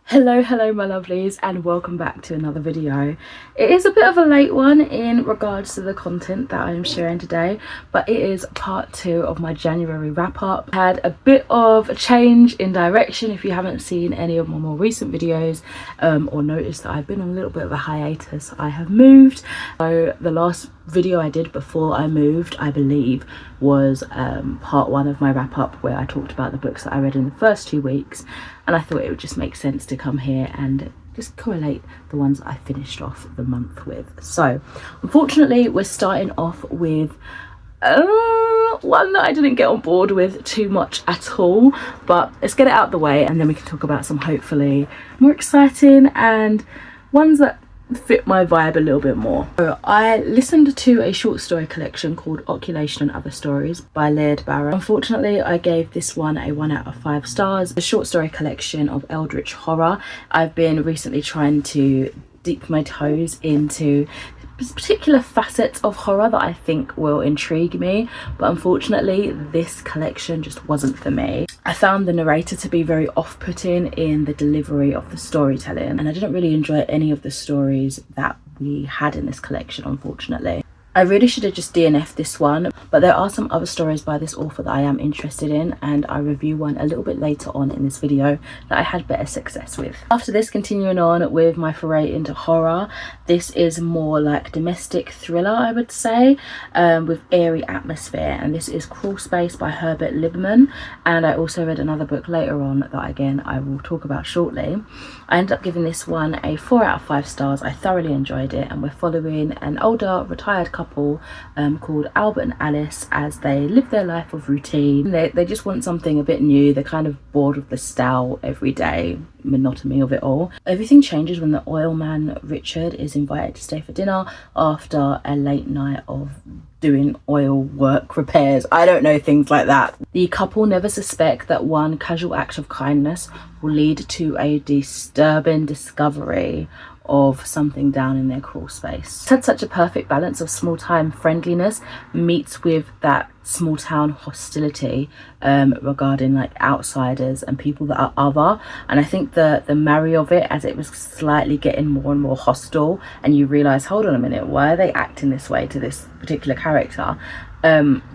Hello my lovelies, and welcome back to another video. It is a bit of a late one in regards to the content that I am sharing today, but it is part 2 of my January wrap up. I had a bit of a change in direction. If you haven't seen any of my more recent videos or noticed that I've been on a little bit of a hiatus, I have moved. So the last video I did before I moved, I believe, was part 1 of my wrap up, where I talked about the books that I read in the first 2 weeks, and I thought it would just make sense to come here and just correlate the ones I finished off the month with. So unfortunately we're starting off with one that I didn't get on board with too much at all, but let's get it out the way and then we can talk about some hopefully more exciting and ones that fit my vibe a little bit more. So I listened to a short story collection called Oculation and Other Stories by Laird Barrow. Unfortunately, I gave this one a 1 out of 5 stars. The short story collection of eldritch horror. I've been recently trying to dip my toes into particular facets of horror that I think will intrigue me, but unfortunately this collection just wasn't for me. I found the narrator to be very off-putting in the delivery of the storytelling, and I didn't really enjoy any of the stories that we had in this collection, unfortunately. I really should have just DNF'd this one, but there are some other stories by this author that I am interested in, and I review one a little bit later on in this video that I had better success with. After this, continuing on with my foray into horror, this is more like domestic thriller, I would say, with airy atmosphere, and this is Crawl Space by Herbert Lieberman, and I also read another book later on that again I will talk about shortly. I ended up giving this one a 4 out of 5 stars. I thoroughly enjoyed it, and we're following an older retired couple called Albert and Alice as they live their life of routine. They just want something a bit new. They're kind of bored of the stale everyday monotony of it all. Everything changes when the oil man Richard is invited to stay for dinner after a late night of doing oil work repairs. I don't know, things like that. The couple never suspect that one casual act of kindness will lead to a disturbing discovery of something down in their crawl space. It's had such a perfect balance of small time friendliness meets with that small town hostility regarding like outsiders and people that are other, and I think the marry of it, as it was slightly getting more and more hostile and you realize, hold on a minute, why are they acting this way to this particular character,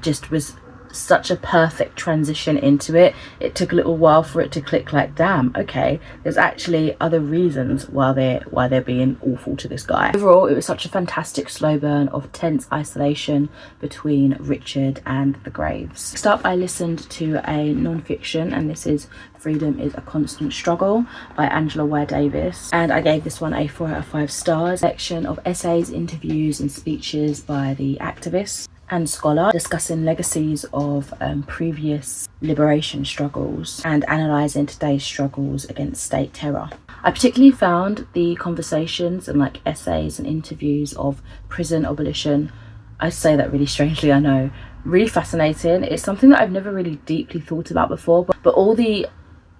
just was such a perfect transition into it. It took a little while for it to click, like, damn, okay, there's actually other reasons why they're being awful to this guy. Overall, it was such a fantastic slow burn of tense isolation between Richard and the Graves. Next up, I listened to a non-fiction, and this is Freedom is a Constant Struggle by Angela Ware Davis, and I gave this one a 4 out of 5 stars. A section of essays, interviews and speeches by the activists and scholar discussing legacies of previous liberation struggles and analysing today's struggles against state terror. I particularly found the conversations and like essays and interviews of prison abolition, I say that really strangely, I know, really fascinating. It's something that I've never really deeply thought about before, but all the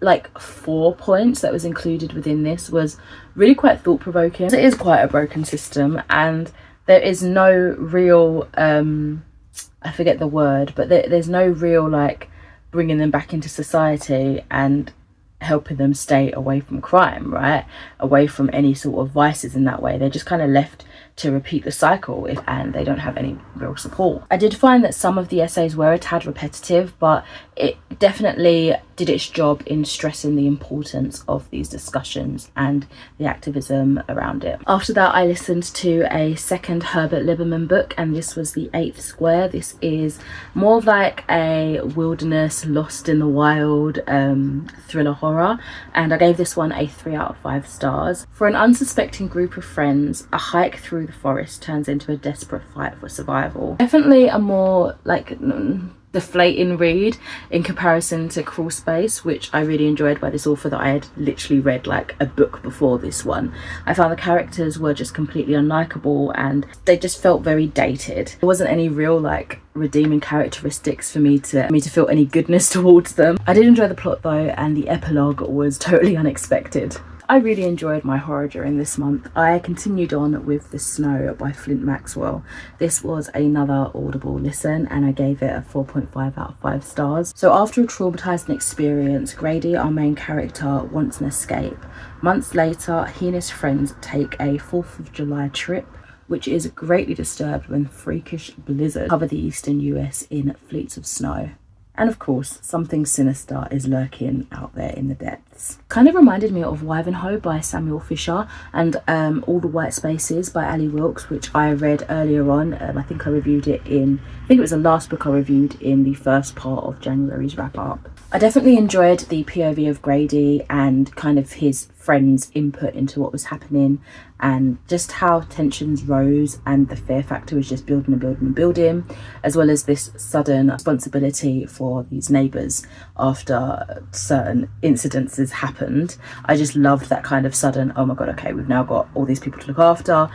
like 4 points that was included within this was really quite thought-provoking. It is quite a broken system, and there is no real I forget the word, but there's no real like bringing them back into society and helping them stay away from crime, right, away from any sort of vices in that way. They're just kind of left to repeat the cycle and they don't have any real support. I did find that some of the essays were a tad repetitive, but it definitely did its job in stressing the importance of these discussions and the activism around it. After that, I listened to a second Herbert Lieberman book, and this was The Eighth Square. This is more of like a wilderness, lost in the wild thriller horror, and I gave this one a 3 out of 5 stars. For an unsuspecting group of friends, a hike through the forest turns into a desperate fight for survival. Definitely a more like deflating read in comparison to Crawl Space, which I really enjoyed by this author that I had literally read like a book before this one. I found the characters were just completely unlikable and they just felt very dated. There wasn't any real like redeeming characteristics for me to feel any goodness towards them. I did enjoy the plot though, and the epilogue was totally unexpected. I really enjoyed my horror during this month. I continued on with The Snow by Flint Maxwell. This was another Audible listen and I gave it a 4.5 out of 5 stars. So after a traumatizing experience, Grady, our main character, wants an escape. Months later, he and his friends take a 4th of July trip, which is greatly disturbed when freakish blizzards cover the eastern US in fleets of snow. And of course, something sinister is lurking out there in the depths. Kind of reminded me of Wivenhoe by Samuel Fisher and All the White Spaces by Ali Wilkes, which I read earlier on. I think I reviewed it I think it was the last book I reviewed in the first part of January's wrap up. I definitely enjoyed the POV of Grady and kind of his friends' input into what was happening and just how tensions rose and the fear factor was just building and building and building, as well as this sudden responsibility for these neighbours after certain incidences happened. I just loved that kind of sudden, oh my god, okay, we've now got all these people to look after.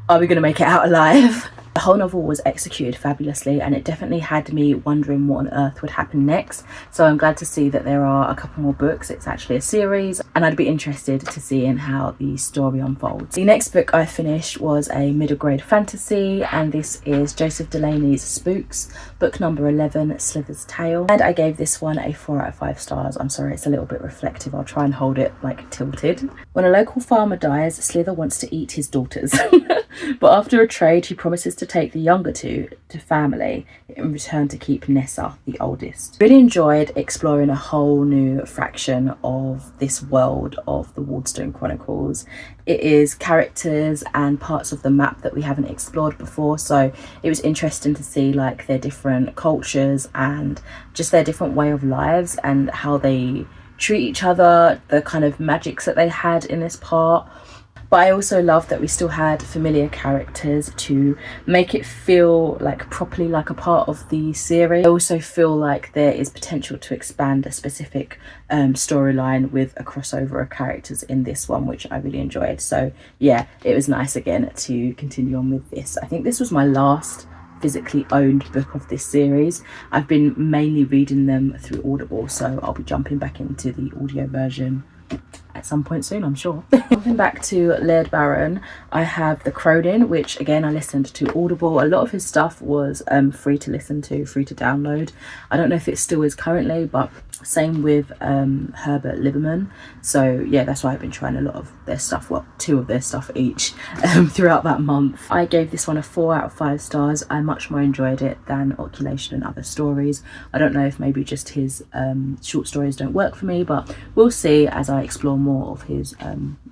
Are we going to make it out alive? The whole novel was executed fabulously and it definitely had me wondering what on earth would happen next. So I'm glad to see that there are a couple more books. It's actually a series and I'd be interested to see in how the story unfolds. The next book I finished was a middle grade fantasy and this is Joseph Delaney's Spooks, book number 11, Slither's Tale. And I gave this one a 4 out of 5 stars. I'm sorry, it's a little bit reflective. I'll try and hold it like tilted. When a local farmer dies, Slither wants to eat his daughters. But after a trade, he promises to take the younger two to family in return to keep Nessa, the oldest. Really enjoyed exploring a whole new fraction of this world of the Wardstone Chronicles. It is characters and parts of the map that we haven't explored before, so it was interesting to see like their different cultures and just their different way of lives and how they treat each other, the kind of magics that they had in this part. But I also love that we still had familiar characters to make it feel like properly like a part of the series. I also feel like there is potential to expand a specific storyline with a crossover of characters in this one, which I really enjoyed. So yeah, it was nice again to continue on with this. I think this was my last physically owned book of this series. I've been mainly reading them through Audible, so I'll be jumping back into the audio version at some point soon, I'm sure. Jumping back to Laird Barron, I have The Cronin, which again I listened to Audible. A lot of his stuff was free to listen to, free to download. I don't know if it still is currently, but same with Herbert Lieberman. So yeah, that's why I've been trying a lot of their stuff, well, 2 of their stuff each throughout that month. I gave this one a 4 out of 5 stars. I much more enjoyed it than Oculation and Other Stories. I don't know if maybe just his short stories don't work for me, but we'll see as I explore more of his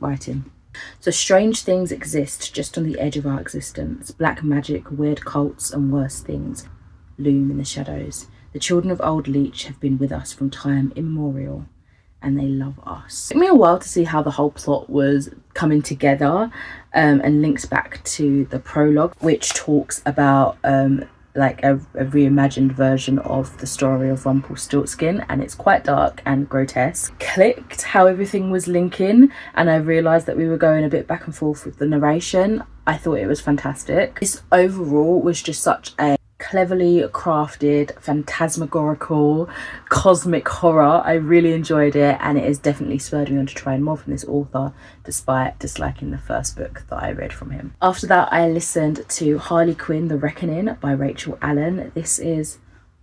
writing. So strange things exist just on the edge of our existence. Black magic, weird cults and worse things loom in the shadows. The children of Old Leech have been with us from time immemorial and they love us. It took me a while to see how the whole plot was coming together and links back to the prologue, which talks about like a reimagined version of the story of Rumpelstiltskin, and it's quite dark and grotesque. Clicked how everything was linking and I realised that we were going a bit back and forth with the narration. I thought it was fantastic. This overall was just such a cleverly crafted, phantasmagorical, cosmic horror. I really enjoyed it and it has definitely spurred me on to try more from this author, despite disliking the first book that I read from him. After that, I listened to Harley Quinn, The Reckoning by Rachel Allen. This is,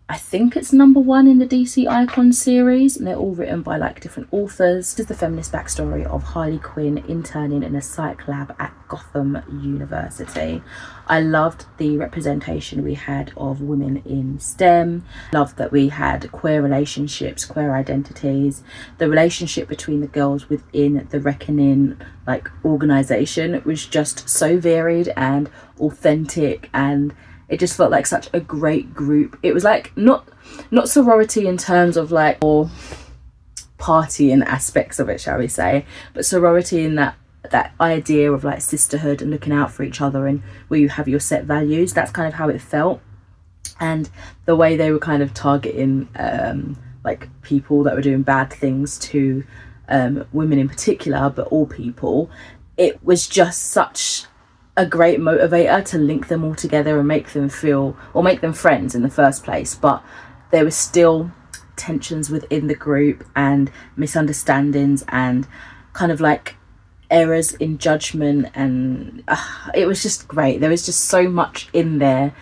I think it's #1 in the DC Icon series, and they're all written by like different authors. This is the feminist backstory of Harley Quinn interning in a psych lab at Gotham University. I loved the representation we had of women in STEM. Loved that we had queer relationships, queer identities. The relationship between the girls within the Reckoning like organisation was just so varied and authentic, and it just felt like such a great group. It was like not sorority in terms of like or party and aspects of it, shall we say, but sorority in that idea of like sisterhood and looking out for each other and where you have your set values. That's kind of how it felt. And the way they were kind of targeting like people that were doing bad things to women in particular, but all people, it was just such a great motivator to link them all together and make them feel, or make them friends in the first place. But there were still tensions within the group and misunderstandings and kind of like errors in judgment, and it was just great. There was just so much in there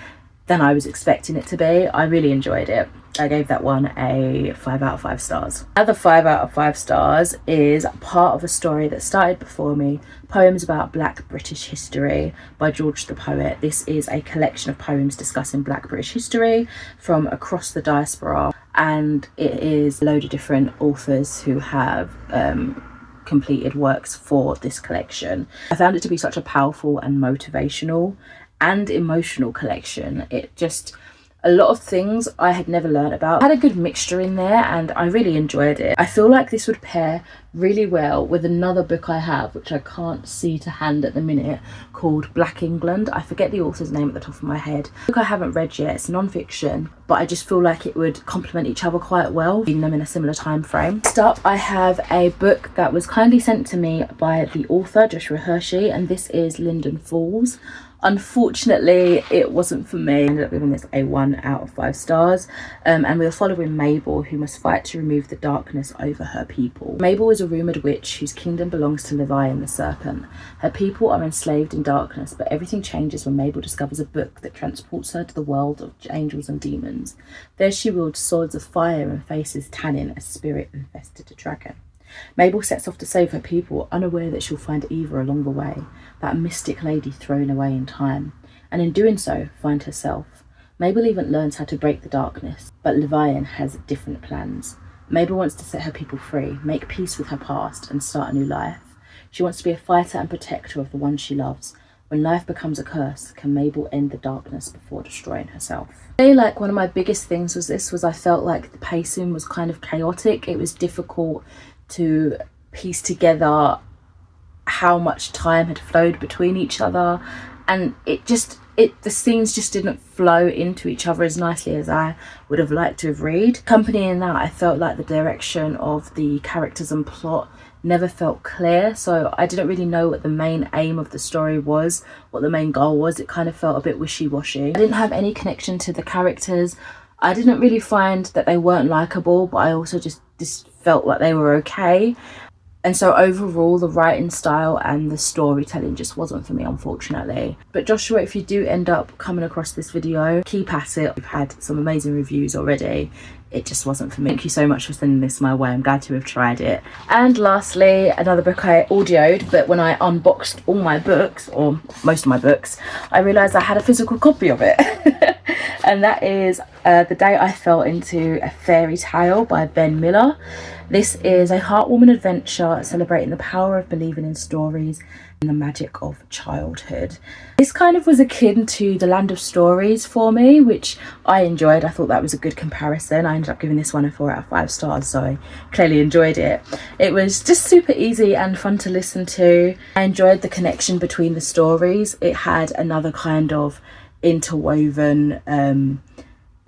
than I was expecting it to be. I really enjoyed it. I gave that one a 5 out of 5 stars. Another 5 out of 5 stars is part of a story that started before me, Poems About Black British History by George the Poet. This is a collection of poems discussing Black British history from across the diaspora, and it is a load of different authors who have completed works for this collection. I found it to be such a powerful and motivational and emotional collection. It just, a lot of things I had never learned about. I had a good mixture in there and I really enjoyed it. I feel like this would pair really well with another book I have, which I can't see to hand at the minute, called Black England. I forget the author's name at the top of my head. A book I haven't read yet, it's non-fiction, but I just feel like it would complement each other quite well, reading them in a similar time frame. Next up, I have a book that was kindly sent to me by the author, Joshua Hershey, and this is Linden Falls. Unfortunately, it wasn't for me. I ended up giving this a 1 out of 5 stars. And we are following Mabel, who must fight to remove the darkness over her people. Mabel is a rumoured witch whose kingdom belongs to Leviathan the serpent. Her people are enslaved in darkness, but everything changes when Mabel discovers a book that transports her to the world of angels and demons. There she wields swords of fire and faces Tannin, a spirit-infested dragon. Mabel sets off to save her people, unaware that she'll find Eva along the way, that mystic lady thrown away in time, and in doing so, find herself. Mabel even learns how to break the darkness, but Leviathan has different plans. Mabel wants to set her people free, make peace with her past, and start a new life. She wants to be a fighter and protector of the ones she loves. When life becomes a curse, can Mabel end the darkness before destroying herself? I feel like one of my biggest things was I felt like the pacing was kind of chaotic. It was difficult to piece together how much time had flowed between each other, and the scenes just didn't flow into each other as nicely as I would have liked to have read. Accompanying that, I felt like the direction of the characters and plot never felt clear, so I didn't really know what the main aim of the story was, what the main goal was. It kind of felt a bit wishy-washy. I didn't have any connection to the characters. I didn't really find that they weren't likable, but I also just felt like they were okay. And so overall, the writing style and the storytelling just wasn't for me, unfortunately. But Joshua, if you do end up coming across this video, keep at it. We've had some amazing reviews already. It just wasn't for me. Thank you so much for sending this my way. I'm glad to have tried it. And lastly, another book I audioed, but when I unboxed all my books, or most of my books, I realised I had a physical copy of it. And that is The Day I Fell Into a Fairy Tale by Ben Miller. This is a heartwarming adventure celebrating the power of believing in stories and the magic of childhood. This kind of was akin to The Land of Stories for me, which I enjoyed. I thought that was a good comparison. I ended up giving this one a 4 out of 5 stars, so I clearly enjoyed it. It was just super easy and fun to listen to. I enjoyed the connection between the stories. It had another kind of interwoven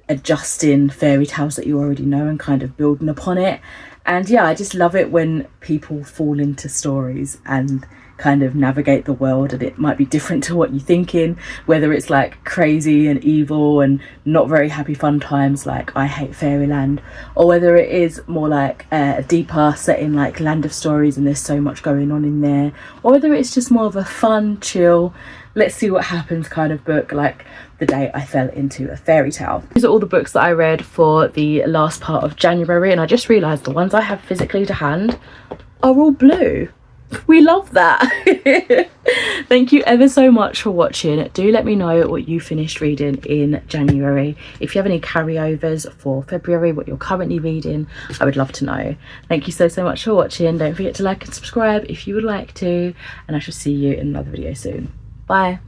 adjusting fairy tales that you already know and kind of building upon it. And yeah, I just love it when people fall into stories and kind of navigate the world, and it might be different to what you're thinking, whether it's like crazy and evil and not very happy fun times like I Hate Fairyland, or whether it is more like a deeper setting like Land of Stories and there's so much going on in there, or whether it's just more of a fun, chill, let's see what happens kind of book like The Day I Fell Into a Fairy Tale. These are all the books that I read for the last part of January, and I just realised the ones I have physically to hand are all blue. We love that. Thank you ever so much for watching. Do let me know what you finished reading in January. If you have any carryovers for February, what you're currently reading, I would love to know. Thank you so much for watching. Don't forget to like and subscribe if you would like to, and I shall see you in another video soon. Bye.